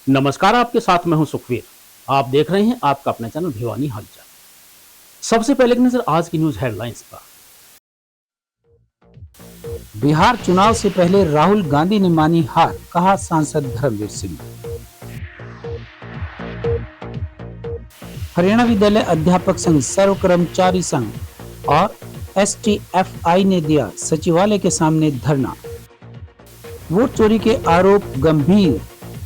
नमस्कार, आपके साथ मैं हूं सुखवीर। आप देख रहे हैं आपका अपना चैनल भिवानी हालचाल। सबसे पहले एक नजर आज की न्यूज हेडलाइंस पर। बिहार चुनाव से पहले राहुल गांधी ने मानी हार, कहा सांसद धर्मवीर सिंह। हरियाणा विद्यालय अध्यापक संघ, सर्व कर्मचारी संघ और STFI ने दिया सचिवालय के सामने धरना। वोट चोरी के आरोप गंभीर,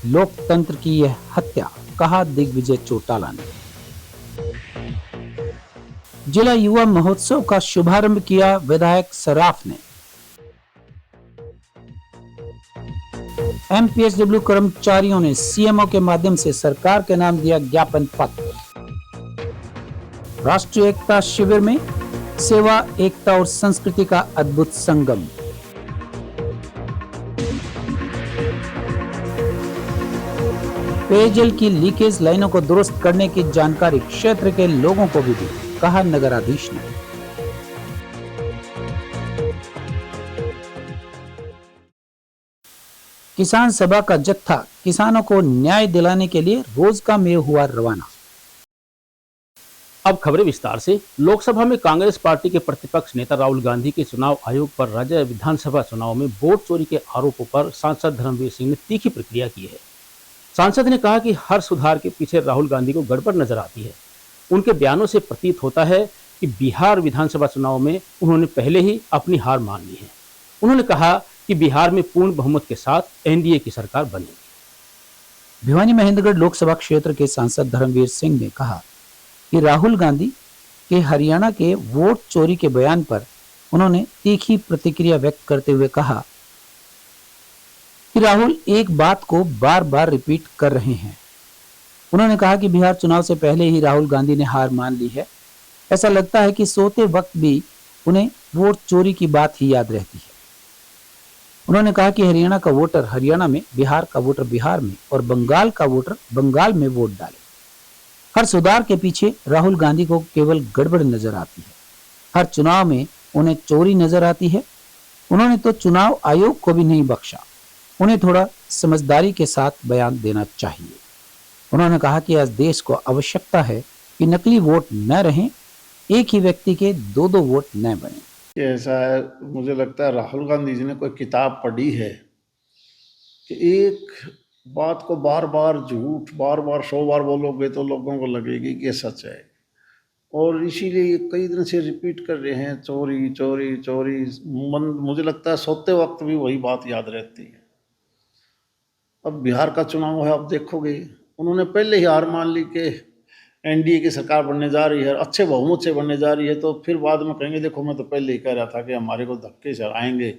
लोकतंत्र की यह हत्या, कहा दिग्विजय चौटाला ने। जिला युवा महोत्सव का शुभारंभ किया विधायक सराफ ने। MPSW कर्मचारियों ने CMO के माध्यम से सरकार के नाम दिया ज्ञापन पत्र। राष्ट्रीय एकता शिविर में सेवा, एकता और संस्कृति का अद्भुत संगम। पेयजल की लीकेज लाइनों को दुरुस्त करने की जानकारी क्षेत्र के लोगों को भी दी, कहा नगराधीश ने। किसान सभा का जत्था किसानों को न्याय दिलाने के लिए रोज का मेव हुआ रवाना। अब खबरें विस्तार से। लोकसभा में कांग्रेस पार्टी के प्रतिपक्ष नेता राहुल गांधी के चुनाव आयोग पर राज्य विधानसभा चुनाव में वोट चोरी के आरोपों पर सांसद धर्मवीर सिंह ने तीखी प्रतिक्रिया की है। सांसद ने कहा कि हर सुधार के पीछे राहुल गांधी को गड़बड़ नजर आती है। उनके बयानों से प्रतीत होता है कि बिहार विधानसभा चुनाव में उन्होंने पहले ही अपनी हार मान ली है। उन्होंने कहा कि बिहार में पूर्ण बहुमत के साथ NDA की सरकार बनेगी। भिवानी महेंद्रगढ़ लोकसभा क्षेत्र के सांसद धर्मवीर सिंह ने कहा कि राहुल गांधी के हरियाणा के वोट चोरी के बयान पर उन्होंने तीखी प्रतिक्रिया व्यक्त करते हुए कहा कि राहुल एक बात को बार बार रिपीट कर रहे हैं। उन्होंने कहा कि बिहार चुनाव से पहले ही राहुल गांधी ने हार मान ली है। ऐसा लगता है कि सोते वक्त भी उन्हें वोट चोरी की बात ही याद रहती है। उन्होंने कहा कि हरियाणा का वोटर हरियाणा में, बिहार का वोटर बिहार में और बंगाल का वोटर बंगाल में वोट डाले। हर सुधार के पीछे राहुल गांधी को केवल गड़बड़ नजर आती है। हर चुनाव में उन्हें चोरी नजर आती है। उन्होंने तो चुनाव आयोग को भी नहीं बख्शा। उन्हें थोड़ा समझदारी के साथ बयान देना चाहिए। उन्होंने कहा कि आज देश को आवश्यकता है कि नकली वोट न रहें, एक ही व्यक्ति के दो वोट न बने। ऐसा है, मुझे लगता है राहुल गांधी जी ने कोई किताब पढ़ी है कि एक बात को बार बार झूठ, बार बार 100 बार बोलोगे तो लोगों को लगेगी कि ये सच है, और इसीलिए ये कई दिन से रिपीट कर रहे हैं, चोरी चोरी चोरी। मुझे लगता है सोते वक्त भी वही बात याद रहती है। अब बिहार का चुनाव है, अब देखोगे उन्होंने पहले ही हार मान ली कि NDA की सरकार बनने जा रही है, अच्छे बहुमत से बनने जा रही है, तो फिर बाद में कहेंगे देखो मैं तो पहले ही कह रहा था कि हमारे को धक्के से आएंगे।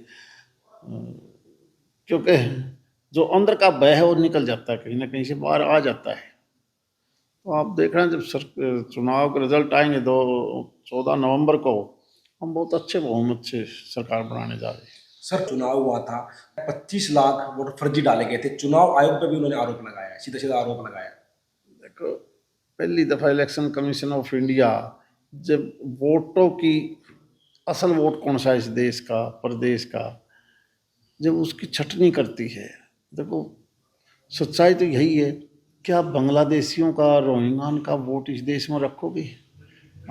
क्योंकि जो अंदर का भय है वो निकल जाता है, कहीं ना कहीं से बाहर आ जाता है। तो आप देख रहे हैं जब चुनाव के रिजल्ट आएंगे 14 नवंबर को, हम बहुत अच्छे बहुमत से सरकार बनाने जा रहे हैं। सर, चुनाव हुआ था, 25 लाख वोट फर्जी डाले गए थे। चुनाव आयोग पर भी उन्होंने आरोप लगाया, सीधा सीधा आरोप लगाया। देखो, पहली दफ़ा इलेक्शन कमीशन ऑफ इंडिया जब वोटों की असल वोट कौन सा इस देश का, प्रदेश का, जब उसकी छटनी करती है, देखो सच्चाई तो यही है। क्या बांग्लादेशियों का, रोहिंग्यान का वोट इस देश में रखोगे?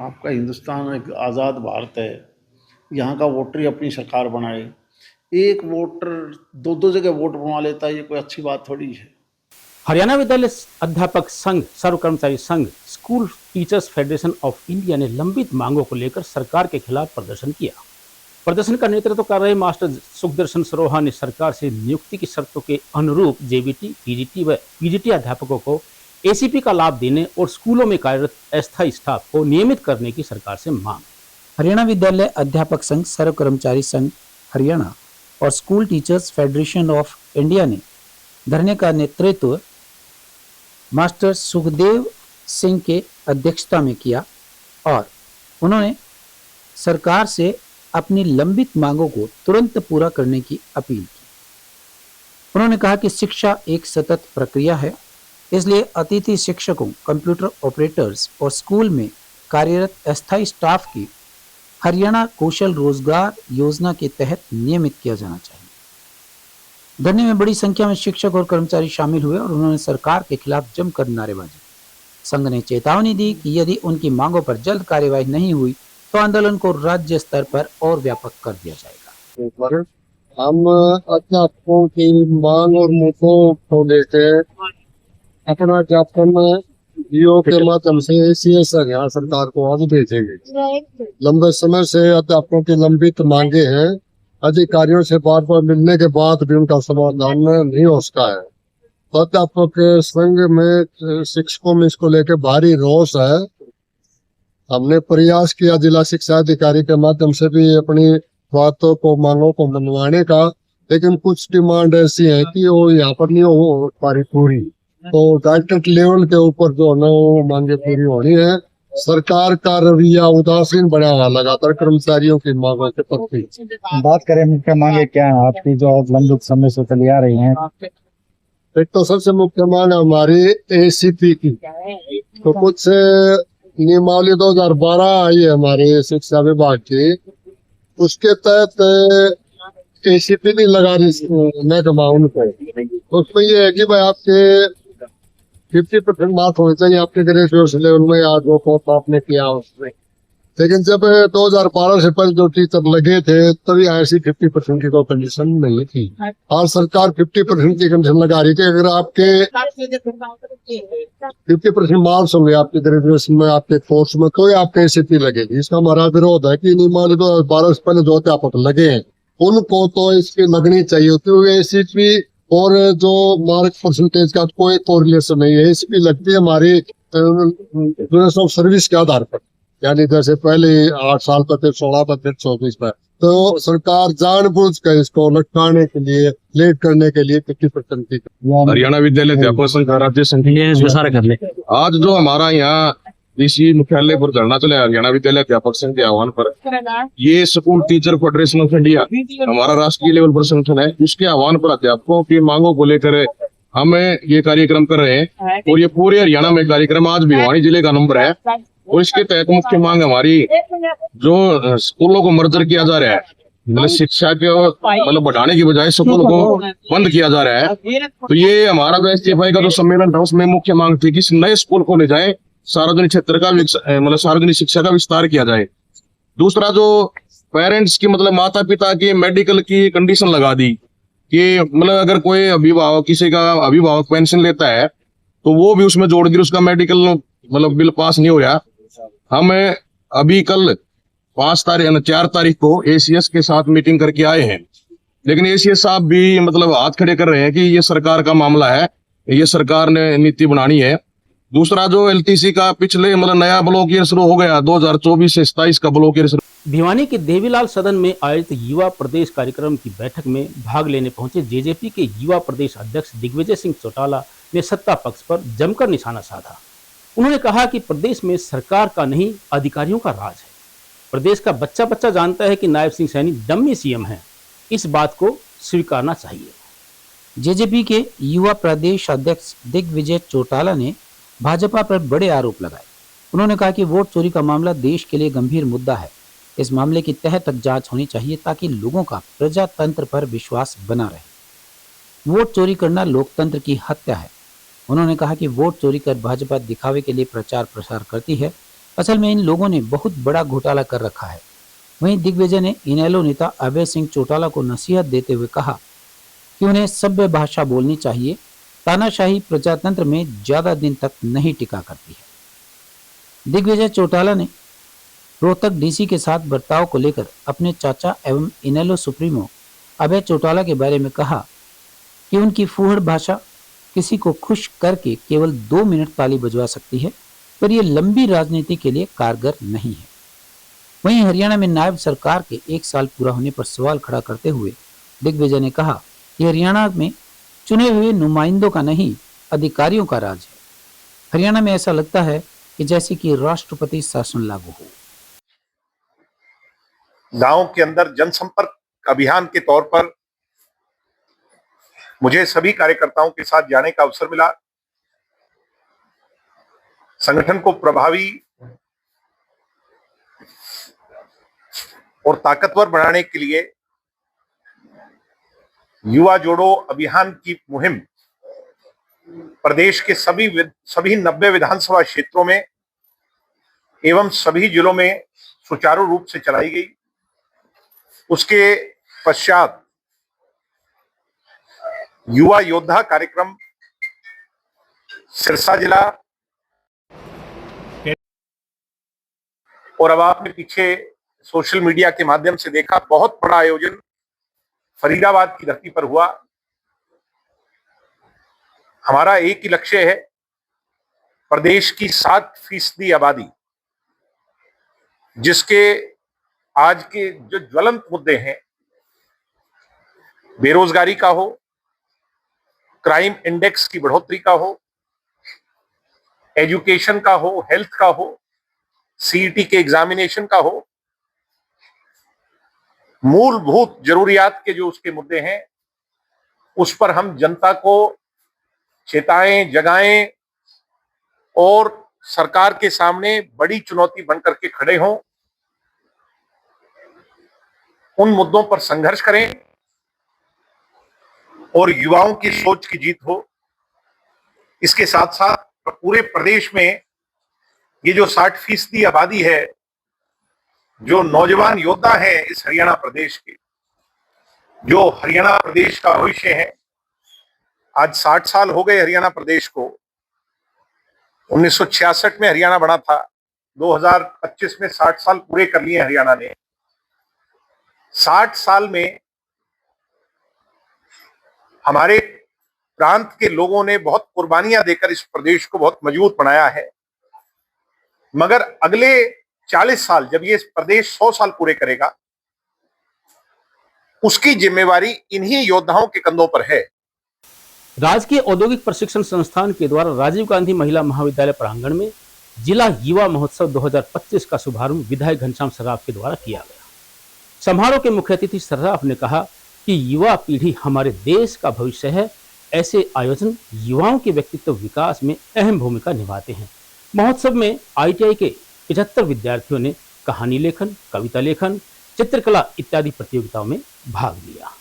आपका हिंदुस्तान एक आज़ाद भारत है, यहाँ का वोटर ही अपनी सरकार बनाए। एक वोटर दो जगह वोट बनवा लेता है, ये कोई अच्छी बात थोड़ी है। हरियाणा विद्यालय अध्यापक संघ, सर्व कर्मचारी संघ, school teachers federation of India ने लंबित मांगों को लेकर सरकार के खिलाफ प्रदर्शन किया। प्रदर्शन का नेतृत्व कर रहे मास्टर सुखदर्शन सरोहा ने सरकार से नियुक्ति की शर्तों के अनुरूप JBT, PGT व PGT अध्यापकों को ACP का लाभ देने और स्कूलों में कार्यरत अस्थायी स्टाफ को नियमित करने की सरकार से मांग। हरियाणा विद्यालय अध्यापक संघ, सर्व कर्मचारी संघ हरियाणा और school teachers federation of India ने धरने का नेतृत्व मास्टर सुखदेव सिंह के अध्यक्षता में किया और उन्होंने सरकार से अपनी लंबित मांगों को तुरंत पूरा करने की अपील की। उन्होंने कहा कि शिक्षा एक सतत प्रक्रिया है, इसलिए अतिथि शिक्षकों, कंप्यूटर ऑपरेटर्स और स्कूल में कार्यरत अस्थायी स्टाफ की हरियाणा कौशल रोजगार योजना के तहत नियमित किया जाना चाहिए। धरने में बड़ी संख्या में शिक्षक और कर्मचारी शामिल हुए और उन्होंने सरकार के खिलाफ जमकर नारेबाजी। संघ ने चेतावनी दी कि यदि उनकी मांगों पर जल्द कार्यवाही नहीं हुई तो आंदोलन को राज्य स्तर पर और व्यापक कर दिया जाएगा। हम अध्यापकों की मांग और मुद्दों को लेकर अपना ज्ञापन डीओ के माध्यम से सीएस हरियाणा सरकार को आज भेजेंगे। लंबे समय से अध्यापकों की लंबित मांगे हैं। अधिकारियों से बार बार मिलने के बाद भी उनका समाधान नहीं हो सका है। तो अध्यापक संघ में शिक्षकों में इसको लेकर भारी रोष है। हमने प्रयास किया जिला शिक्षा अधिकारी के माध्यम से भी अपनी बातों को मांगों को मनवाने का, लेकिन कुछ डिमांड ऐसी है कि वो यहाँ पर नहीं हो पा रही पूरी। तो डायरेक्टर लेवल के ऊपर जो है वो मांगे पूरी होनी है। सरकार का रवैया उदासीन बना हुआ लगातार कर्मचारियों की मांगों के प्रति। बात करें मुख्य मांगे क्या है आपकी जो लंबित समय से चली आ रही हैं? एक तो सबसे मुख्य मांग हमारी एसीपी की, तो कुछ नियमावली 2012 आई है हमारे शिक्षा विभाग की, उसके तहत एसीपी नहीं लगा रही महकमा उनको। उसमें ये है कि भाई आपके 50% मार्क्स होने चाहिए आपके ग्रेजुएशन लेवल में या जो कोर्स आपने किया उसमें। लेकिन जब 2012 से पहले जो टीचर लगे थे तभी ऐसी 50% की कोई कंडीशन नहीं थी। आज सरकार 50% की कंडीशन लगा रही है कि अगर आपके 50% मार्क्स होंगे आपके ग्रेजुएशन में आपके कोर्स में तो आपके एसीपी लगेगी। इसका हमारा विरोध है कि मान लो 2012 से पहले जो अध्यापक लगे हैं उनको तो इसकी लगनी चाहिए, क्योंकि एसीपी और जो मार्क परसेंटेज का कोई कोरिलेशन नहीं है। एसीपी लगती है हमारी सर्विस के आधार पर, यानी जैसे पहले 8 साल पर थे, 16 पर थे, 24 पर। तो सरकार जानबूझ कर इसको लटकाने के लिए, लेट करने के लिए 50% की। हरियाणा विद्यालय अध्यापक संघ राज्य संघ आज जो हमारा यहाँ इसी मुख्यालय पर धरना चला हरियाणा विद्यालय अध्यापक संघ के आह्वान पर, ये school teacher federation of India हमारा राष्ट्रीय लेवल पर संगठन है। इसके आह्वान पर अध्यापकों की मांगों को लेकर हम ये कार्यक्रम कर रहे हैं और ये पूरे हरियाणा में कार्यक्रम आज भिवानी जिले का नंबर है। और इसके तहत मुख्य मांग हमारी जो स्कूलों को मर्जर किया जा रहा है, मतलब शिक्षा के मतलब बढ़ाने की बजाय स्कूल को बंद किया जा रहा है। तो ये हमारा जो एसटीएफआई का जो सम्मेलन था उसमें मुख्य मांग थी कि नए स्कूल खोले जाए, सार्वजनिक क्षेत्र का मतलब सार्वजनिक शिक्षा का विस्तार किया जाए। दूसरा जो पेरेंट्स की मतलब माता पिता की मेडिकल की कंडीशन लगा दी कि मतलब अगर कोई अभिभावक किसी का अभिभावक पेंशन लेता है तो वो भी उसमें जोड़ दी, उसका मेडिकल मतलब बिल पास नहीं हो रहा। हम अभी कल 4 तारीख को एसीएस के साथ मीटिंग करके आए हैं, लेकिन एसीएस साहब भी मतलब हाथ खड़े कर रहे हैं कि ये सरकार का मामला है, ये सरकार ने नीति बनानी है। दूसरा जो एलटीसी का पिछले मतलब नया ब्लॉक ईयर शुरू हो गया 2024 से 27 का ब्लॉक ईयर। भिवानी के देवीलाल सदन में आयोजित युवा प्रदेश कार्यक्रम की बैठक में भाग लेने पहुंचे जेजेपी के युवा प्रदेश अध्यक्ष दिग्विजय सिंह चौटाला ने सत्ता पक्ष पर जमकर निशाना साधा। उन्होंने कहा कि प्रदेश में सरकार का नहीं अधिकारियों का राज है। प्रदेश का बच्चा बच्चा जानता है कि नायब सिंह सैनी डम्मी सीएम हैं, इस बात को स्वीकारना चाहिए। जेजेपी के युवा प्रदेश अध्यक्ष दिग्विजय चौटाला ने भाजपा पर बड़े आरोप लगाए। उन्होंने कहा कि वोट चोरी का मामला देश के लिए गंभीर मुद्दा है। इस मामले की तह तक जांच होनी चाहिए ताकि लोगों का प्रजातंत्र पर विश्वास बना रहे। वोट चोरी करना लोकतंत्र की हत्या है। उन्होंने कहा कि वोट चोरी कर भाजपा दिखावे के लिए प्रचार प्रसार करती है, असल में इन लोगों ने बहुत बड़ा घोटाला कर रखा है। वहीं दिग्विजय ने इनेलो नेता अभय सिंह चौटाला को नसीहत देते हुए कहा कि उन्हें सभ्य भाषा बोलनी चाहिए। तानाशाही प्रजातंत्र में ज्यादा दिन तक नहीं टिका करती है। दिग्विजय चौटाला ने रोहतक डीसी के साथ बर्ताव को लेकर अपने चाचा एवं इनेलो सुप्रीमो अभय चौटाला के बारे में कहा कि उनकी फूहड़ भाषा किसी को खुश करके केवल 2 मिनट ताली बजवा सकती है, पर यह लंबी राजनीति के लिए कारगर नहीं है। वहीं हरियाणा में नायब सरकार के 1 साल पूरा होने पर सवाल खड़ा करते हुए दिग्विजय ने कहा कि हरियाणा में चुने हुए नुमाइंदों का नहीं अधिकारियों का राज है। हरियाणा में ऐसा लगता है कि जैसे कि राष्ट्रपति शासन लागू हो। गांव के अंदर जनसंपर्क अभियान के तौर पर मुझे सभी कार्यकर्ताओं के साथ जाने का अवसर मिला। संगठन को प्रभावी और ताकतवर बनाने के लिए युवा जोड़ो अभियान की मुहिम प्रदेश के सभी 90 विधानसभा क्षेत्रों में एवं सभी जिलों में सुचारू रूप से चलाई गई। उसके पश्चात युवा योद्धा कार्यक्रम सिरसा जिला, और अब आपने पीछे सोशल मीडिया के माध्यम से देखा बहुत बड़ा आयोजन फरीदाबाद की धरती पर हुआ। हमारा एक ही लक्ष्य है, प्रदेश की 60% आबादी, जिसके आज के जो ज्वलंत मुद्दे हैं, बेरोजगारी का हो, क्राइम इंडेक्स की बढ़ोतरी का हो, एजुकेशन का हो, हेल्थ का हो, सीईटी के एग्जामिनेशन का हो, मूलभूत जरूरियात के जो उसके मुद्दे हैं, उस पर हम जनता को चेताएं, जगाएं और सरकार के सामने बड़ी चुनौती बनकर के खड़े हों, उन मुद्दों पर संघर्ष करें और युवाओं की सोच की जीत हो। इसके साथ साथ पूरे प्रदेश में ये जो 60% आबादी है, जो नौजवान योद्धा है इस हरियाणा प्रदेश के, जो हरियाणा प्रदेश का भविष्य है। आज 60 साल हो गए हरियाणा प्रदेश को। 1966 में हरियाणा बना था, 2025 में 60 साल पूरे कर लिए हरियाणा ने। 60 साल में हमारे प्रांत के लोगों ने बहुत कुर्बानियां देकर इस प्रदेश को बहुत मजबूत बनाया है, मगर अगले 40 साल जब ये प्रदेश 100 साल पूरे करेगा, उसकी जिम्मेवारी इन्हीं योद्धाओं के कंधों पर है। राजकीय औद्योगिक प्रशिक्षण संस्थान के द्वारा राजीव गांधी महिला महाविद्यालय प्रांगण में जिला युवा महोत्सव 2025 का शुभारंभ विधायक घनश्याम सर्राफ के द्वारा किया गया। समारोह के मुख्य अतिथि सर्राफ ने कहा कि युवा पीढ़ी हमारे देश का भविष्य है। ऐसे आयोजन युवाओं के व्यक्तित्व विकास में अहम भूमिका निभाते हैं। महोत्सव में ITI के 75 विद्यार्थियों ने कहानी लेखन, कविता लेखन, चित्रकला इत्यादि प्रतियोगिताओं में भाग लिया।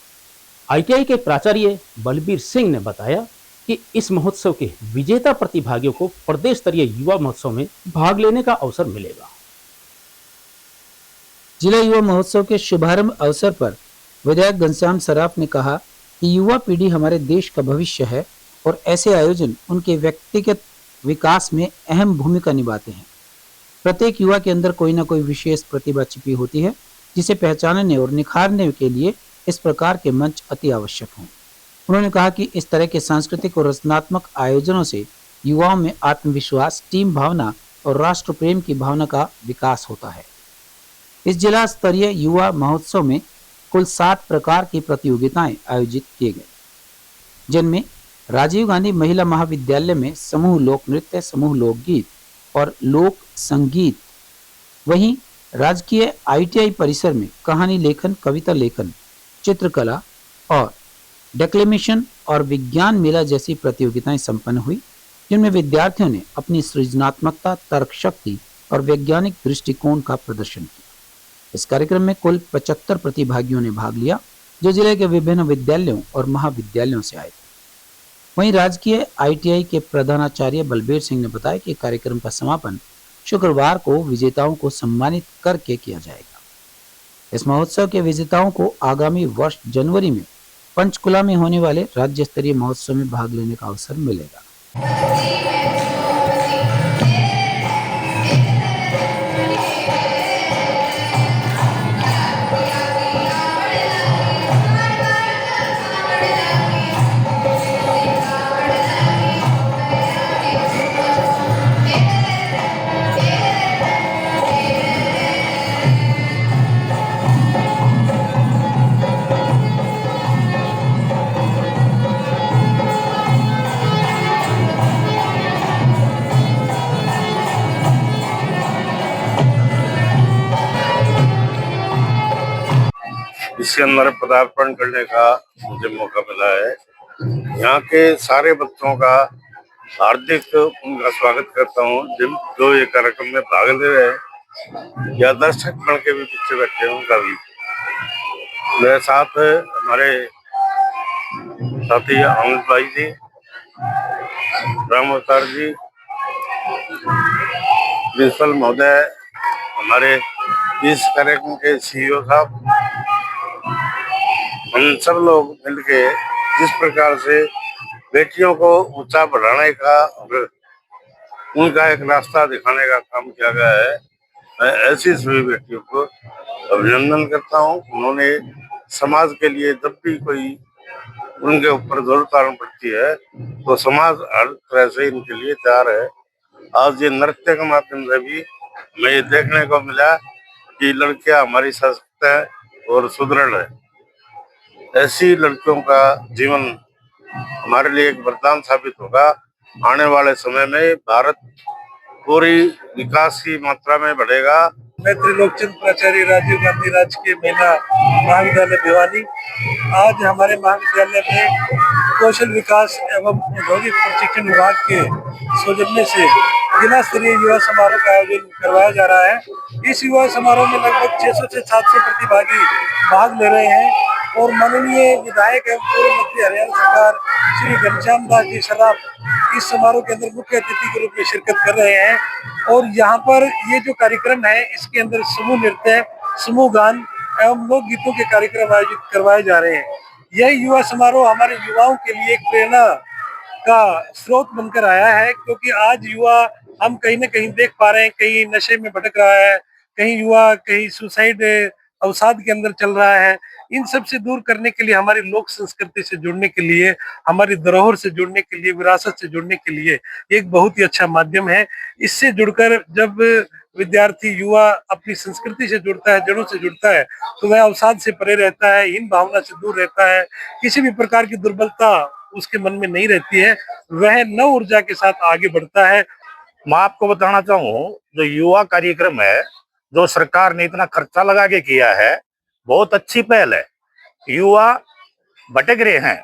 ITI के प्राचार्य बलबीर सिंह ने बताया कि इस महोत्सव के विजेता प्रतिभागियों को प्रदेश स्तरीय युवा महोत्सव में भाग लेने का अवसर मिलेगा। जिला युवा महोत्सव के शुभारंभ अवसर पर विधायक घनश्याम सर्राफ ने कहा कि युवा पीढ़ी हमारे देश का भविष्य है और ऐसे आयोजन उनके व्यक्तिगत विकास में अहम भूमिका निभाते हैं। प्रत्येक युवा के अंदर कोई ना कोई विशेष प्रतिभा छिपी होती है, जिसे पहचानने और निखारने के लिए इस प्रकार के मंच अति आवश्यक हैं। उन्होंने कहा कि इस तरह के सांस्कृतिक और रचनात्मक आयोजनों से युवाओं में आत्मविश्वास, टीम भावना और राष्ट्र प्रेम की भावना का विकास होता है। इस जिला स्तरीय युवा महोत्सव में कुल 7 प्रकार की प्रतियोगिताएं आयोजित किए गए, जिनमें राजीव गांधी महिला महाविद्यालय में समूह लोक नृत्य, समूह लोकगीत और लोक संगीत, वहीं राजकीय ITI परिसर में कहानी लेखन, कविता लेखन, चित्रकला और डेक्लेमेशन और विज्ञान मेला जैसी प्रतियोगिताएं संपन्न हुई, जिनमें विद्यार्थियों ने अपनी सृजनात्मकता, तर्क शक्ति और वैज्ञानिक दृष्टिकोण का प्रदर्शन किया। इस कार्यक्रम में कुल 75 प्रतिभागियों ने भाग लिया, जो जिले के विभिन्न विद्यालयों और महाविद्यालयों से आए थे। वहीं राजकीय ITI के प्रधानाचार्य बलबीर सिंह ने बताया कि कार्यक्रम का समापन शुक्रवार को विजेताओं को सम्मानित करके किया जाएगा। इस महोत्सव के विजेताओं को आगामी वर्ष जनवरी में पंचकुला में होने वाले राज्य स्तरीय महोत्सव में भाग लेने का अवसर मिलेगा। इसके अंदर पदार्पण करने का मुझे मौका मिला है। यहाँ के सारे बच्चों का हार्दिक उनका स्वागत करता हूँ, जो ये कार्यक्रम में भाग ले रहे हैं या दर्शक बन के भी पीछे बैठे हैं, उनका भी। मेरे साथ हमारे साथ ही अमित भाई जी, राम अवतार जी, प्रिंसिपल महोदय, हमारे इस कार्यक्रम के सीईओ साहब, हम सब लोग मिलके जिस प्रकार से बेटियों को ऊंचा बढ़ाने का और उनका एक रास्ता दिखाने का काम किया गया है, मैं ऐसी सभी बेटियों को अभिनंदन करता हूँ। उन्होंने समाज के लिए जब भी कोई उनके ऊपर जरूरत आनी पड़ती है तो समाज हर तरह से इनके लिए तैयार है। आज ये नृत्य के माध्यम से भी हमें ये देखने को मिला कि लड़कियां हमारी सशक्त है और सुदृढ़ है। ऐसी लड़कियों का जीवन हमारे लिए एक वरदान साबित होगा। आने वाले समय में भारत पूरी विकास की मात्रा में बढ़ेगा। मैं त्रिलोकचंद प्राचार्य राजीव गांधी राजकीय महिला महाविद्यालय भिवानी। आज हमारे महाविद्यालय में कौशल विकास एवं औद्योगिक प्रशिक्षण विभाग के सौजन्य से जिला स्तरीय युवा समारोह का आयोजन करवाया जा रहा है। इस युवा समारोह में लगभग 600 से 700 प्रतिभागी भाग ले रहे हैं और माननीय विधायक एवं पूर्व मंत्री हरियाणा सरकार श्री घनश्याम दास जी सराफ इस समारोह के अंदर मुख्य अतिथि के रूप में शिरकत कर रहे हैं। और यहाँ पर ये जो कार्यक्रम है इसके अंदर समूह नृत्य, समूह गान एवं लोक गीतों के कार्यक्रम आयोजित करवाए जा रहे हैं। यह युवा समारोह हमारे युवाओं के लिए एक प्रेरणा का स्रोत बनकर आया है, क्योंकि आज युवा हम कहीं ना कहीं देख पा रहे हैं, कहीं नशे में भटक रहा है, कहीं युवा कहीं सुसाइड अवसाद के अंदर चल रहा है। इन सब से दूर करने के लिए, हमारी लोक संस्कृति से जुड़ने के लिए, हमारी धरोहर से जुड़ने के लिए, विरासत से जुड़ने के लिए एक बहुत ही अच्छा माध्यम है। इससे जुड़कर जब विद्यार्थी युवा अपनी संस्कृति से जुड़ता है, जड़ों से जुड़ता है, तो वह अवसाद से परे रहता है, हीन भावना से दूर रहता है, किसी भी प्रकार की दुर्बलता उसके मन में नहीं रहती है, वह नव ऊर्जा के साथ आगे बढ़ता है। मैं आपको बताना चाहूँ, जो युवा कार्यक्रम है जो सरकार ने इतना खर्चा लगा के किया है, बहुत अच्छी पहल है। युवा भटक रहे हैं,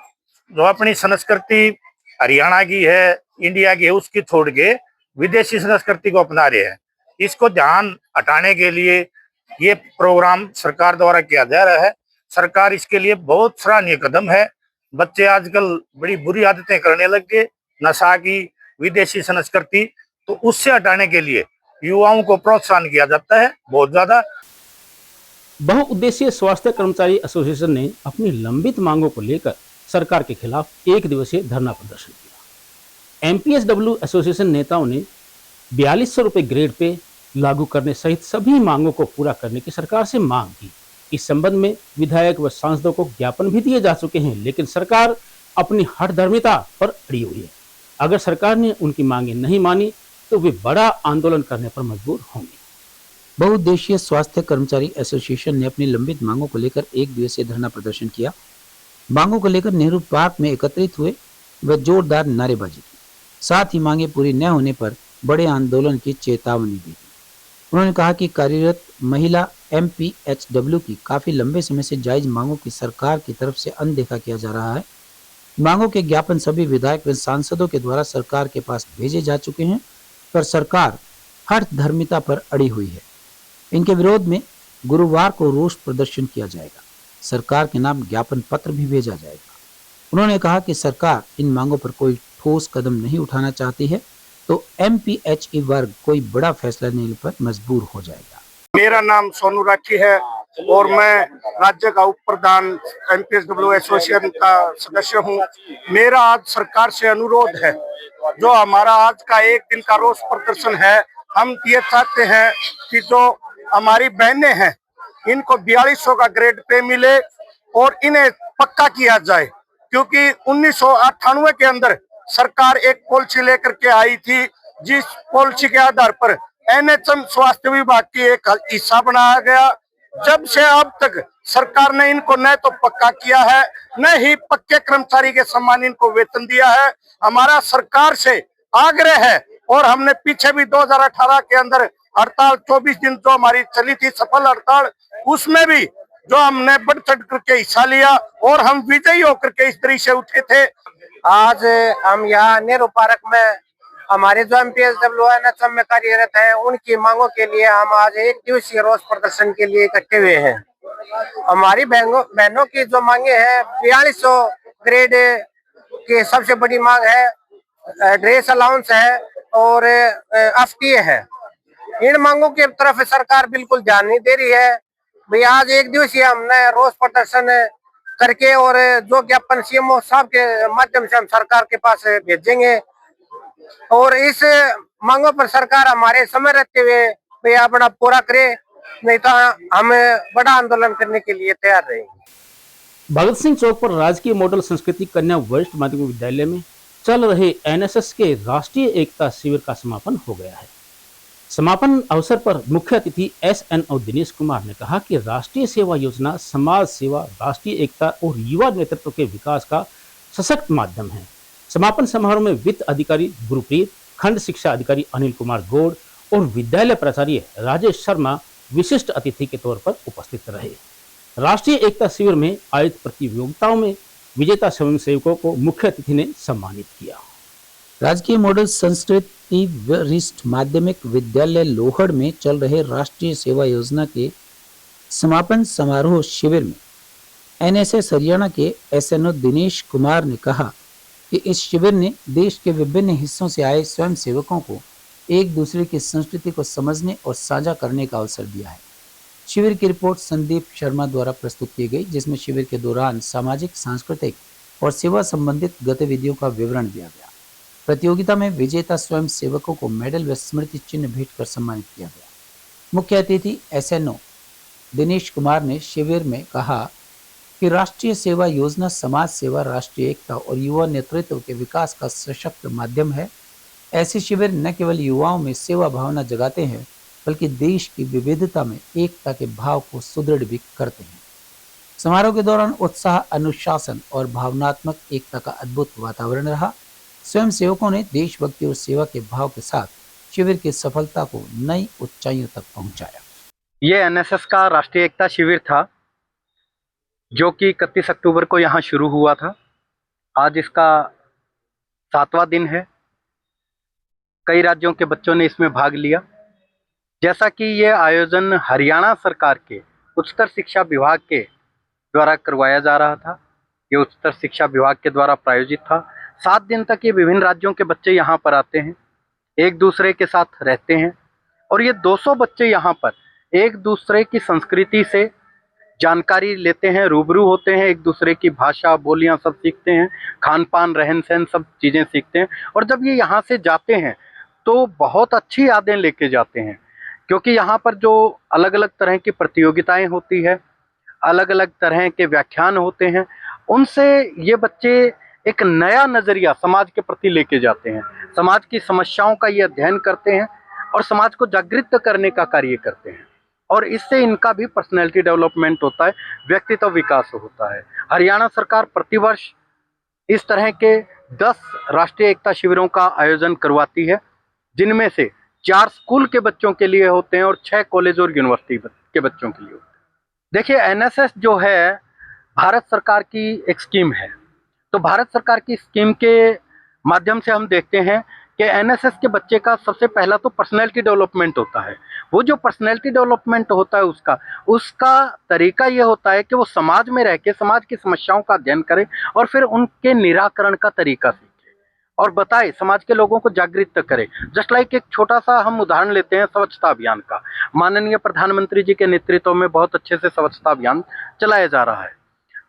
जो अपनी संस्कृति हरियाणा की है, इंडिया की है, उसकी छोड़ के विदेशी संस्कृति को अपना रहे हैं। इसको ध्यान हटाने के लिए ये प्रोग्राम सरकार द्वारा किया जा रहा है। सरकार इसके लिए बहुत सराहनीय कदम है। बच्चे आजकल बड़ी बुरी आदतें करने लग गए, नशा की, विदेशी संस्कृति, तो उससे हटाने के लिए युवाओं को प्रोत्साहन किया जाता है बहुत ज्यादा। बहुउद्देशीय स्वास्थ्य कर्मचारी एसोसिएशन ने अपनी लंबित मांगों को लेकर सरकार के खिलाफ 1 दिवसीय धरना प्रदर्शन किया। एमपीएसडब्ल्यू एसोसिएशन नेताओं ने 4200 रुपए ग्रेड पे लागू करने सहित सभी मांगों को पूरा करने की सरकार से मांग की। इस संबंध में विधायक व सांसदों को ज्ञापन भी दिए जा चुके हैं, लेकिन सरकार अपनी हठधर्मिता पर अड़ी हुई है। अगर सरकार ने उनकी मांगे नहीं मानी तो वे बड़ा आंदोलन करने पर मजबूर होंगे। बहुउद्देशीय स्वास्थ्य कर्मचारी एसोसिएशन ने अपनी लंबित मांगों को लेकर 1 दिवसीय धरना प्रदर्शन किया। मांगों को लेकर नेहरू पार्क में एकत्रित हुए व जोरदार नारेबाजी की। साथ ही मांगे पूरी न होने पर बड़े आंदोलन की चेतावनी दी। उन्होंने कहा कि कार्यरत महिला एमपीएचडब्ल्यू की काफी लंबे समय से जायज मांगों की सरकार की तरफ से अनदेखा किया जा रहा है। मांगों के ज्ञापन सभी विधायक व सांसदों के द्वारा सरकार के पास भेजे जा चुके हैं, पर सरकार हठधर्मिता पर अड़ी हुई है। इनके विरोध में गुरुवार को रोष प्रदर्शन किया जाएगा। सरकार के नाम ज्ञापन पत्र भी भेजा जाएगा। उन्होंने कहा कि सरकार इन मांगों पर कोई ठोस कदम नहीं उठाना चाहती है तो एमपीएचई वर्ग कोई बड़ा फैसला लेने पर मजबूर हो जाएगा। मेरा नाम सोनू राठी है और मैं राज्य का उप प्रधान एमपीएसडब्ल्यू एसोसिएशन का सदस्य हूँ। मेरा आज सरकार से अनुरोध है, जो हमारा आज का 1 दिन का रोष प्रदर्शन है, हम ये चाहते हैं कि जो हमारी बहनें हैं इनको 4200 का ग्रेड पे मिले और इन्हें पक्का किया जाए, क्योंकि 1998 के अंदर सरकार एक पॉलिसी लेकर के आई थी, जिस पॉलिसी के आधार पर एनएचएम स्वास्थ्य विभाग की एक हिस्सा बनाया गया। जब से अब तक सरकार ने इनको न तो पक्का किया है, न ही पक्के कर्मचारी के समान इनको वेतन दिया है। हमारा सरकार से आग्रह है, और हमने पीछे भी 2018 के अंदर हड़ताल 24 दिन जो हमारी चली थी सफल हड़ताल, उसमें भी जो हमने बढ़ चढ़ करके हिस्सा लिया और हम विजयी होकर के इस तरह से उठे थे। आज हम यहाँ नेहरू पार्क में हमारे जो एमपीएसडब्ल्यू एनएचएम में कार्यरत हैं, उनकी मांगों के लिए हम आज 1 दिवसीय रोष प्रदर्शन के लिए इकट्ठे हुए हैं। हमारी बहनों की जो मांगे हैं, 4200 ग्रेड की सबसे बड़ी मांग है, ड्रेस अलाउंस है और एफटीए है। इन मांगों की तरफ सरकार बिल्कुल ध्यान नहीं दे रही है। भाई आज एक दिवसीय हमने रोष प्रदर्शन करके और जो ज्ञापन सीएमओ साहब के माध्यम से हम सरकार के पास भेजेंगे और इस मांगों पर सरकार हमारे समय रहते हुए भाई अपना पूरा करे, नहीं तो हम बड़ा आंदोलन करने के लिए तैयार रहेंगे। भगत सिंह चौक पर राजकीय मॉडल संस्कृति कन्या वरिष्ठ माध्यमिक विद्यालय में चल रहे एनएसएस के राष्ट्रीय एकता शिविर का समापन हो गया है। समापन अवसर पर मुख्य अतिथि एसएनओ दिनेश कुमार ने कहा कि राष्ट्रीय सेवा योजना समाज सेवा, राष्ट्रीय एकता और युवा नेतृत्व के विकास का सशक्त माध्यम है। समापन समारोह में वित्त अधिकारी गुरप्रीत, खंड शिक्षा अधिकारी अनिल कुमार गौड़ और विद्यालय प्राचार्य राजेश शर्मा विशिष्ट अतिथि के तौर पर उपस्थित रहे। राष्ट्रीय एकता शिविर में आयोजित प्रतियोगिताओं में विजेता स्वयंसेवकों को मुख्य अतिथि ने सम्मानित किया। राजकीय मॉडल संस्कृति वरिष्ठ माध्यमिक विद्यालय लोहड़ में चल रहे राष्ट्रीय सेवा योजना के समापन समारोह शिविर में एनएसएस हरियाणा के एसएनओ दिनेश कुमार ने कहा कि इस शिविर ने देश के विभिन्न हिस्सों से आए स्वयं सेवकों को एक दूसरे की संस्कृति को समझने और साझा करने का अवसर दिया है। शिविर की रिपोर्ट संदीप शर्मा द्वारा प्रस्तुत की गई, जिसमें शिविर के दौरान सामाजिक, सांस्कृतिक और सेवा संबंधित गतिविधियों का विवरण दिया गया। प्रतियोगिता में विजेता स्वयं सेवकों को मेडल व स्मृति चिन्ह भेंट कर सम्मानित किया गया। मुख्य अतिथि एसएनओ दिनेश कुमार ने शिविर में कहा कि राष्ट्रीय सेवा योजना समाज सेवा, राष्ट्रीय एकता और युवा नेतृत्व के विकास का सशक्त माध्यम है। ऐसे शिविर न केवल युवाओं में सेवा भावना जगाते हैं, बल्कि देश की विविधता में एकता के भाव को सुदृढ़ भी करते हैं। समारोह के दौरान उत्साह, अनुशासन और भावनात्मक एकता का अद्भुत वातावरण रहा। स्वयं सेवकों ने देशभक्ति और सेवा के भाव के साथ शिविर की सफलता को नई ऊंचाइयों तक पहुंचाया। ये एनएसएस का राष्ट्रीय एकता शिविर था, जो कि 31 अक्टूबर को यहाँ शुरू हुआ था। आज इसका 7वां दिन है। कई राज्यों के बच्चों ने इसमें भाग लिया। जैसा कि ये आयोजन हरियाणा सरकार के उच्चतर शिक्षा विभाग के द्वारा करवाया जा रहा था, ये उच्चतर शिक्षा विभाग के द्वारा प्रायोजित था। 7 दिन तक ये विभिन्न राज्यों के बच्चे यहाँ पर आते हैं, एक दूसरे के साथ रहते हैं और ये 200 बच्चे यहाँ पर एक दूसरे की संस्कृति से जानकारी लेते हैं, रूबरू होते हैं, एक दूसरे की भाषा, बोलियां सब सीखते हैं, खान पान, रहन सहन सब चीज़ें सीखते हैं। और जब ये यहाँ से जाते हैं तो बहुत अच्छी यादें लेके जाते हैं, क्योंकि यहाँ पर जो अलग अलग तरह की प्रतियोगिताएं होती है, अलग अलग तरह के व्याख्यान होते हैं, उनसे ये बच्चे एक नया नज़रिया समाज के प्रति लेके जाते हैं। समाज की समस्याओं का ये अध्ययन करते हैं और समाज को जागृत करने का कार्य करते हैं और इससे इनका भी पर्सनैलिटी डेवलपमेंट होता है, व्यक्तित्व विकास होता है। हरियाणा सरकार प्रतिवर्ष इस तरह के 10 राष्ट्रीय एकता शिविरों का आयोजन करवाती है, जिनमें से 4 स्कूल के बच्चों के लिए होते हैं और 6 कॉलेज और यूनिवर्सिटी के बच्चों के लिए होते हैं। देखिए, एनएसएस जो है भारत सरकार की एक स्कीम है, तो भारत सरकार की स्कीम के माध्यम से हम देखते हैं कि एनएसएस के बच्चे का सबसे पहला तो पर्सनैलिटी डेवलपमेंट होता है। वो जो पर्सनैलिटी डेवलपमेंट होता है उसका तरीका ये होता है कि वो समाज में रह के समाज की समस्याओं का अध्ययन करे और फिर उनके निराकरण का तरीका सीखे और बताए, समाज के लोगों को जागृत करे। जस्ट लाइक एक छोटा सा हम उदाहरण लेते हैं स्वच्छता अभियान का। माननीय प्रधानमंत्री जी के नेतृत्व में बहुत अच्छे से स्वच्छता अभियान चलाया जा रहा है,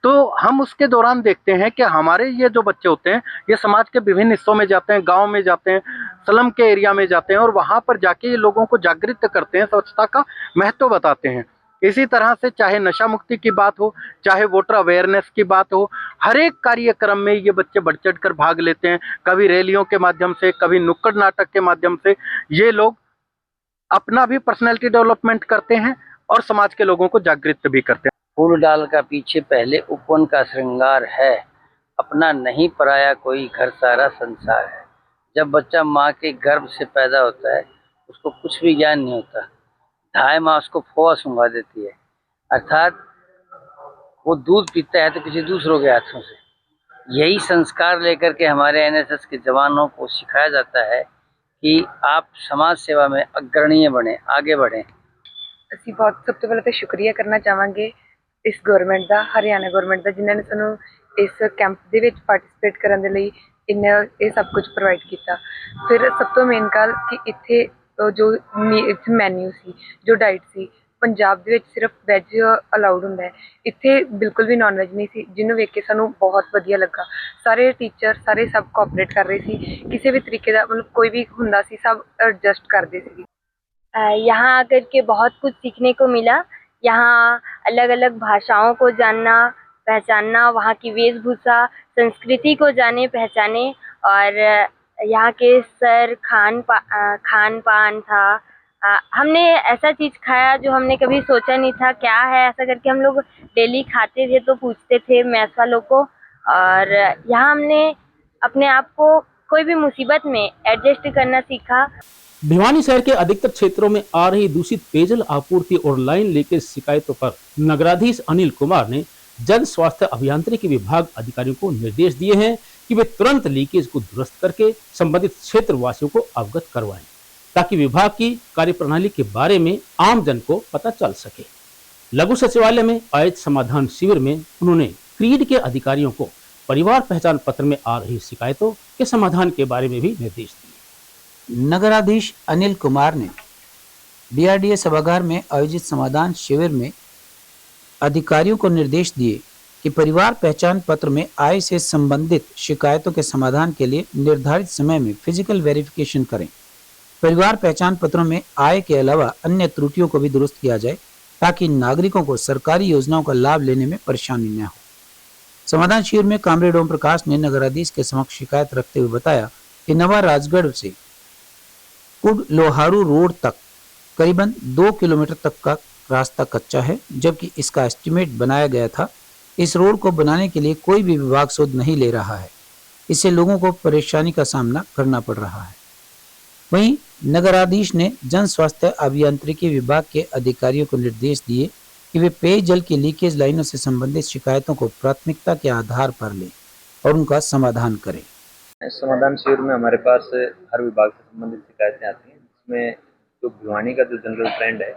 तो हम उसके दौरान देखते हैं कि हमारे ये जो बच्चे होते हैं ये समाज के विभिन्न हिस्सों में जाते हैं, गांव में जाते हैं, स्लम के एरिया में जाते हैं और वहां पर जाके ये लोगों को जागृत करते हैं, स्वच्छता का महत्व बताते हैं। इसी तरह से चाहे नशा मुक्ति की बात हो, चाहे वोटर अवेयरनेस की बात हो, हर एक कार्यक्रम में ये बच्चे बढ़ चढ़ कर भाग लेते हैं। कभी रैलियों के माध्यम से, कभी नुक्कड़ नाटक के माध्यम से ये लोग अपना भी पर्सनैलिटी डेवलपमेंट करते हैं और समाज के लोगों को जागृत भी करते हैं। फूल डाल का पीछे पहले उपवन का श्रृंगार है, अपना नहीं पराया कोई घर सारा संसार है। जब बच्चा माँ के गर्भ से पैदा होता है उसको कुछ भी ज्ञान नहीं होता, धाय माँ उसको फोआ सुंघा देती है, अर्थात वो दूध पीता है तो किसी दूसरों के हाथों से। यही संस्कार लेकर के हमारे एनएसएस के जवानों को सिखाया जाता है कि आप समाज सेवा में अग्रणीय बने, आगे बढ़ें। ਅਸੀਂ ਬਹੁਤ ਸਭ ਤੋਂ ਪਹਿਲਾਂ ਤਾਂ ਸ਼ੁਕਰੀਆ ਕਰਨਾ ਚਾਹਾਂਗੇ ਇਸ ਗਵਰਨਮੈਂਟ ਦਾ, ਹਰਿਆਣਾ ਗਵਰਨਮੈਂਟ ਦਾ, ਜਿਨ੍ਹਾਂ ਨੇ ਸਾਨੂੰ इस कैंप ਦੇ ਵਿੱਚ ਪਾਰਟਿਸਿਪੇਟ ਕਰਨ ਦੇ ਲਈ ਇਹ ਸਭ ਕੁਝ ਪ੍ਰੋਵਾਈਡ ਕੀਤਾ। ਫਿਰ ਸਭ ਤੋਂ ਮੇਨ ਗੱਲ ਕਿ ਇੱਥੇ ਜੋ ਇੱਥੇ ਮੈਨਿਊ ਸੀ, ਜੋ ਡਾਈਟ ਸੀ, ਪੰਜਾਬ ਦੇ ਵਿੱਚ ਸਿਰਫ ਵੈਜ ਅਲਾਉਡ ਹੁੰਦਾ ਹੈ, ਇੱਥੇ ਬਿਲਕੁਲ ਵੀ ਨਾਨ ਵੈਜ ਨਹੀਂ ਸੀ, ਜਿਹਨੂੰ ਵੇਖ ਕੇ ਸਾਨੂੰ ਬਹੁਤ ਵਧੀਆ ਲੱਗਾ। ਸਾਰੇ ਟੀਚਰ ਸਾਰੇ ਸਭ ਕੋਆਪਰੇਟ ਕਰ ਰਹੇ ਸੀ, ਕਿਸੇ ਵੀ ਤਰੀਕੇ ਦਾ ਮਤਲਬ ਕੋਈ ਵੀ ਹੁੰਦਾ ਸੀ ਸਭ ਐਡਜਸਟ ਕਰਦੇ ਸੀ। यहाँ आकर के बहुत कुछ सीखने को मिला। यहाँ अलग अलग भाषाओं को जानना, पहचानना, वहाँ की वेशभूषा संस्कृति को जाने पहचाने, और यहाँ के सर खान पान था। हमने ऐसा चीज़ खाया जो हमने कभी सोचा नहीं था क्या है, ऐसा करके हम लोग डेली खाते थे तो पूछते थे मैथ वालों को। और यहाँ हमने अपने आप को कोई भी मुसीबत में एडजस्ट करना सीखा। भिवानी शहर के अधिकतर क्षेत्रों में आ रही दूषित पेयजल आपूर्ति और लाइन लीकेज शिकायतों पर नगराधीश अनिल कुमार ने जन स्वास्थ्य अभियांत्रिकी विभाग अधिकारियों को निर्देश दिए हैं कि वे तुरंत लीकेज को दुरुस्त करके संबंधित क्षेत्र वासियों को अवगत करवाएं, ताकि विभाग की कार्यप्रणाली के बारे में आम जन को पता चल सके। लघु सचिवालय में आयोजित समाधान शिविर में उन्होंने क्रीड के अधिकारियों को परिवार पहचान पत्र में आ रही शिकायतों के समाधान के बारे में भी निर्देश दिए। नगराधीश अनिल कुमार ने डीआरडीए सभागार में आयोजित समाधान शिविर में अधिकारियों को निर्देश दिए कि परिवार पहचान पत्र में आय से संबंधित शिकायतों के समाधान के लिए निर्धारित समय में फिजिकल वेरिफिकेशन करें। परिवार पहचान पत्रों में आय के अलावा अन्य त्रुटियों को भी दुरुस्त किया जाए, ताकि नागरिकों को सरकारी योजनाओं का लाभ लेने में परेशानी न हो। समाधान शिविर में कामरेड ओम प्रकाश ने नगराधीश के समक्ष शिकायत रखते हुए बताया कि नवा राजगढ़ से कुड लोहारू रोड तक करीबन 2 किलोमीटर तक का रास्ता कच्चा है, जबकि इसका एस्टीमेट बनाया गया था। इस रोड को बनाने के लिए कोई भी विभाग शोध नहीं ले रहा है, इससे लोगों को परेशानी का सामना करना पड़ रहा है। वहीं नगराधीश ने जन स्वास्थ्य अभियांत्रिकी विभाग के अधिकारियों को निर्देश दिए कि वे पेयजल की लीकेज लाइनों से संबंधित शिकायतों को प्राथमिकता के आधार पर लें और उनका समाधान करें। समाधान शिविर में हमारे पास हर विभाग से संबंधित शिकायतें आती हैं, जिसमें जो भिवानी का जो जनरल ट्रेंड है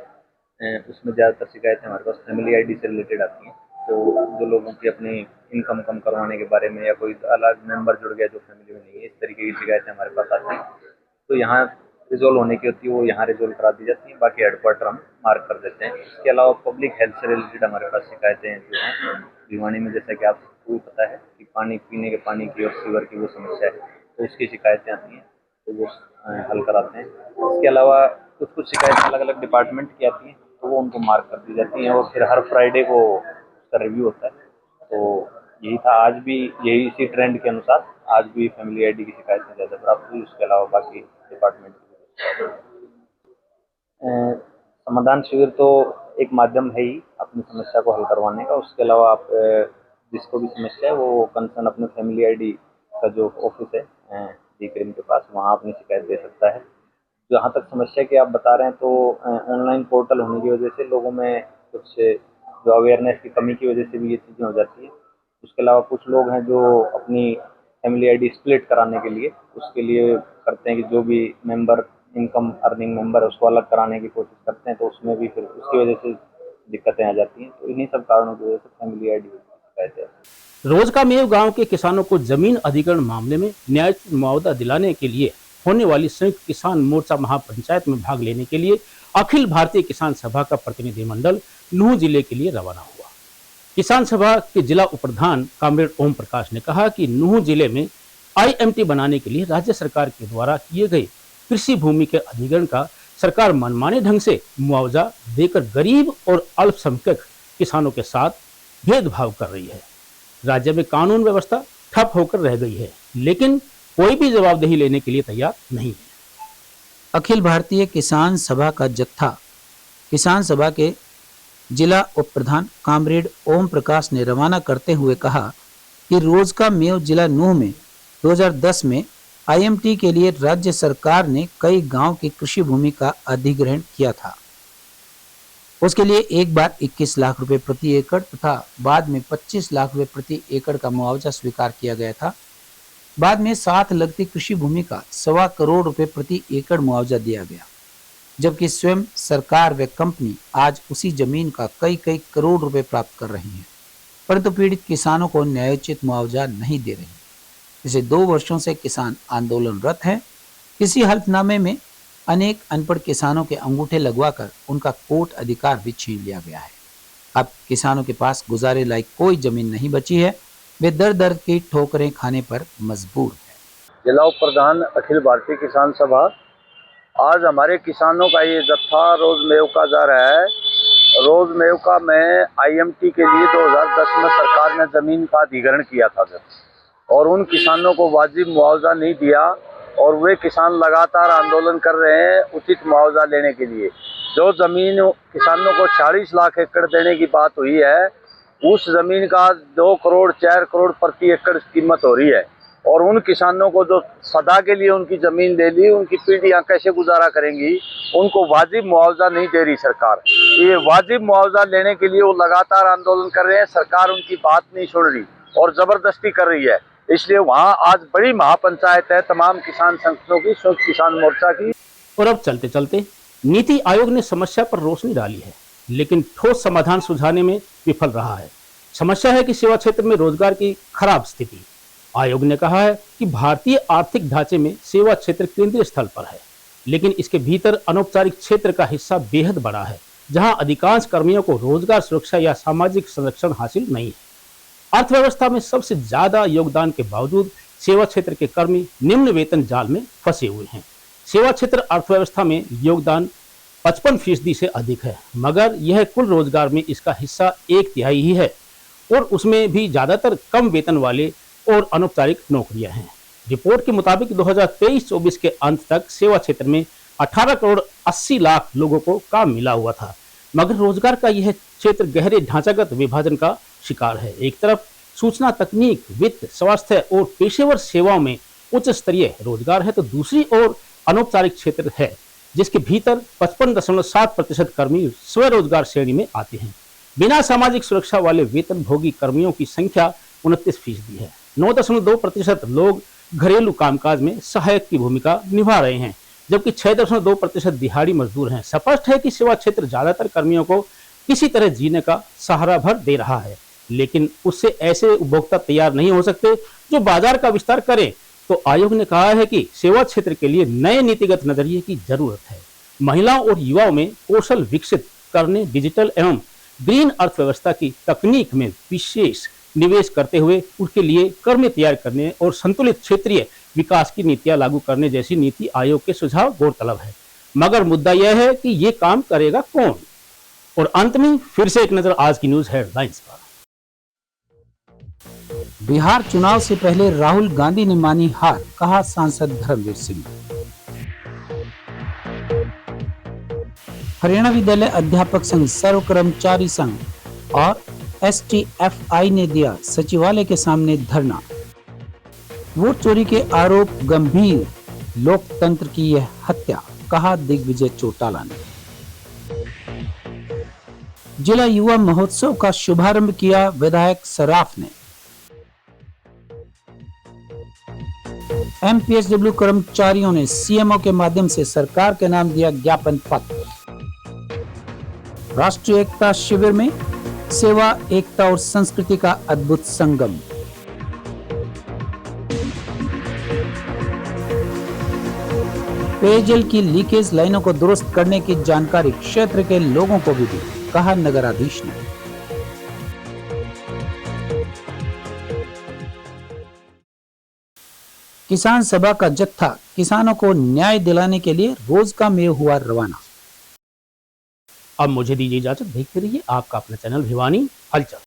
उसमें ज़्यादातर शिकायतें हमारे पास फैमिली आईडी से रिलेटेड आती हैं। तो जो लोगों की अपनी इनकम कम करवाने के बारे में या कोई अलग मेंबर जुड़ गया जो फैमिली में नहीं है, इस तरीके की शिकायतें हमारे पास आती हैं। तो यहाँ रिजोल्व होने की होती है, वो यहाँ रिजोल्व करा दी जाती हैं, बाकी हेडक्वार्टर हम मार्क कर देते हैं। इसके अलावा पब्लिक हेल्थ से रिलेटेड हमारे पास शिकायतें जो हैं भिवानी में, जैसा कि आपको पता है कि पानी पीने के पानी की और सीवर की वो समस्या है, तो उसकी शिकायतें आती हैं, तो वो हल कराते हैं। इसके अलावा कुछ शिकायतें अलग अलग डिपार्टमेंट की आती हैं, तो वो उनको मार्क कर दी जाती हैं और फिर हर फ्राइडे को उसका रिव्यू होता है। तो यही था, आज भी यही इसी ट्रेंड के अनुसार आज भी फैमिली आईडी की शिकायतें ज़्यादा प्राप्त हुई। उसके अलावा बाकी डिपार्टमेंट समाधान शिविर तो एक माध्यम है ही अपनी समस्या को हल करवाने का। उसके अलावा आप जिसको भी समस्या है वो कंसर्न अपने फैमिली आईडी का जो ऑफिस है डी के पास, वहाँ अपनी शिकायत दे सकता है। जहाँ तक समस्या की आप बता रहे हैं, तो ऑनलाइन पोर्टल होने की वजह से लोगों में कुछ जो अवेयरनेस की कमी की वजह से भी ये चीज़ें हो जाती हैं। उसके अलावा कुछ लोग हैं जो अपनी फैमिली आईडी स्प्लिट कराने के लिए उसके लिए करते हैं कि जो भी मेंबर इनकम अर्निंग मेंबर है उसको अलग कराने की कोशिश करते हैं, तो उसमें भी फिर उसकी वजह से दिक्कतें आ जाती हैं। तो इन्हीं सब कारणों की वजह से फैमिली आईडी शिकायतें आती हैं। रोजकामेव गांव के किसानों को जमीन अधिग्रहण मामले में न्यायोचित मुआवजा दिलाने के लिए होने वाली संयुक्त किसान मोर्चा महापंचायत में भाग लेने के लिए अखिल भारतीय किसान सभा का प्रतिनिधिमंडल नूंह जिले के लिए रवाना हुआ। किसान सभा के जिला उपप्रधान कामरेड ओम प्रकाश ने कहा कि नूंह जिले में IMT बनाने के लिए राज्य सरकार के द्वारा किए गए कृषि भूमि के अधिग्रहण का सरकार मनमाने ढंग से मुआवजा देकर गरीब और अल्पसंख्यक किसानों के साथ भेदभाव कर रही है। राज्य में कानून व्यवस्था ठप होकर रह गई है, लेकिन कोई भी जवाबदेही लेने के लिए तैयार नहीं है। अखिल भारतीय किसान सभा का जत्था किसान सभा के जिला उप प्रधान कामरेड ओम प्रकाश ने रवाना करते हुए कहा कि रोजकामेव जिला नूंह में 2010 में IMT के लिए राज्य सरकार ने कई गांव की कृषि भूमि का अधिग्रहण किया था। उसके लिए एक बार 21 लाख रुपए प्रति एकड़ तथा बाद में 25 लाख रुपए प्रति एकड़ का मुआवजा स्वीकार किया गया था। बाद में साथ लगती कृषि भूमि का 1.25 करोड़ रुपए प्रति एकड़ मुआवजा दिया गया, जबकि स्वयं सरकार व कंपनी आज उसी जमीन का कई करोड़ रुपए प्राप्त कर रही है। परंतु पीड़ित किसानों को न्यायोचित मुआवजा नहीं दे रही। पिछले 2 वर्षों से किसान आंदोलनरत हैं। किसी हल्फनामे में अनेक अनपढ़ किसानों के अंगूठे लगवाकर उनका कोर्ट अधिकार भी छीन लिया गया है। अब किसानों के पास गुजारे लायक कोई जमीन नहीं बची है। वे दर दर की ठोकरें खाने पर मजबूर है। जिला उप प्रधान अखिल भारतीय किसान सभा, आज हमारे किसानों का ये जत्था रोज मेवका जा रहा है। रोज मेवका में IMT के लिए 2010 में सरकार ने जमीन का अधिग्रहण किया था और उन किसानों को वाजिब मुआवजा नहीं दिया और वे किसान लगातार आंदोलन कर रहे हैं उचित मुआवजा लेने के लिए। जो जमीन किसानों को 40 लाख एकड़ देने की बात हुई है, उस जमीन का 2 करोड़ 4 करोड़ प्रति एकड़ कीमत हो रही है और उन किसानों को जो सदा के लिए उनकी जमीन ले ली, उनकी पीढ़ियां कैसे गुजारा करेंगी, उनको वाजिब मुआवजा नहीं दे रही सरकार। ये वाजिब मुआवजा लेने के लिए वो लगातार आंदोलन कर रहे हैं। सरकार उनकी बात नहीं सुन रही और जबरदस्ती कर रही है। इसलिए वहाँ आज बड़ी महापंचायत है तमाम किसान संगठनों की, संयुक्त किसान मोर्चा की। और अब चलते चलते नीति आयोग ने समस्या पर रोशनी डाली है, लेकिन ठोस समाधान सुझाने में विफल रहा है। समस्या है कि सेवा क्षेत्र में रोजगार की खराब स्थिति। आयोग ने कहा है कि भारतीय आर्थिक ढांचे में सेवा क्षेत्र केंद्रीय स्थल पर है, लेकिन इसके भीतर अनौपचारिक क्षेत्र का हिस्सा बेहद बड़ा है, जहां अधिकांश कर्मियों को रोजगार सुरक्षा या सामाजिक संरक्षण हासिल नहीं है। अर्थव्यवस्था में सबसे ज्यादा योगदान के बावजूद सेवा क्षेत्र के कर्मी निम्न वेतन जाल में फंसे हुए हैं। सेवा क्षेत्र अर्थव्यवस्था में योगदान 55% से अधिक है, मगर यह कुल रोजगार में इसका हिस्सा 1/3 ही है और उसमें भी ज्यादातर कम वेतन वाले और अनौपचारिक नौकरियां हैं। रिपोर्ट के मुताबिक 2023-24 के अंत तक सेवा क्षेत्र में 18 करोड़ 80 लाख लोगों को काम मिला हुआ था, मगर रोजगार का यह क्षेत्र गहरे ढांचागत विभाजन का शिकार है। एक तरफ सूचना तकनीक, वित्त, स्वास्थ्य और पेशेवर सेवाओं में उच्च स्तरीय रोजगार है, तो दूसरी ओर अनौपचारिक क्षेत्र है, जिसके भीतर 55.7% कर्मी स्वरोजगार श्रेणी में आते हैं। बिना सामाजिक सुरक्षा वाले वेतन भोगी कर्मियों की संख्या 29% है। 9.2% लोग घरेलू कामकाज में सहायक की भूमिका निभा रहे हैं, जबकि 6.2% दिहाड़ी मजदूर हैं। स्पष्ट है कि सेवा क्षेत्र ज्यादातर कर्मियों को किसी तरह जीने का सहारा भर दे रहा है, लेकिन उससे ऐसे उपभोक्ता तैयार नहीं हो सकते जो बाजार का विस्तार करें। तो आयोग ने कहा है कि सेवा क्षेत्र के लिए नए नीतिगत नजरिए की जरूरत है। महिलाओं और युवाओं में कौशल विकसित करने, डिजिटल एवं ग्रीन अर्थव्यवस्था की तकनीक में विशेष निवेश करते हुए उसके लिए कर्मी तैयार करने और संतुलित क्षेत्रीय विकास की नीतियां लागू करने जैसी नीति आयोग के सुझाव गौरतलब है। मगर मुद्दा यह है कि ये काम करेगा कौन। और अंत में फिर से एक नजर आज की न्यूज हेडलाइंस पर। बिहार चुनाव से पहले राहुल गांधी ने मानी हार, कहा सांसद धर्मवीर सिंह। हरियाणा विद्यालय अध्यापक संघ, सर्व कर्मचारी संघ और STFI ने दिया सचिवालय के सामने धरना। वोट चोरी के आरोप गंभीर, लोकतंत्र की यह हत्या, कहा दिग्विजय चौटाला ने। जिला युवा महोत्सव का शुभारंभ किया विधायक सराफ ने। MPSW कर्मचारियों ने CMO के माध्यम से सरकार के नाम दिया ज्ञापन पत्र। राष्ट्रीय एकता शिविर में सेवा, एकता और संस्कृति का अद्भुत संगम। पेयजल की लीकेज लाइनों को दुरुस्त करने की जानकारी क्षेत्र के लोगों को भी दी, कहा नगराधीश ने। किसान सभा का जत्था किसानों को न्याय दिलाने के लिए रोज का मेव हुआ रवाना। अब मुझे दीजिए इजाजत। देखते रहिए आपका अपना चैनल भिवानी हलचल।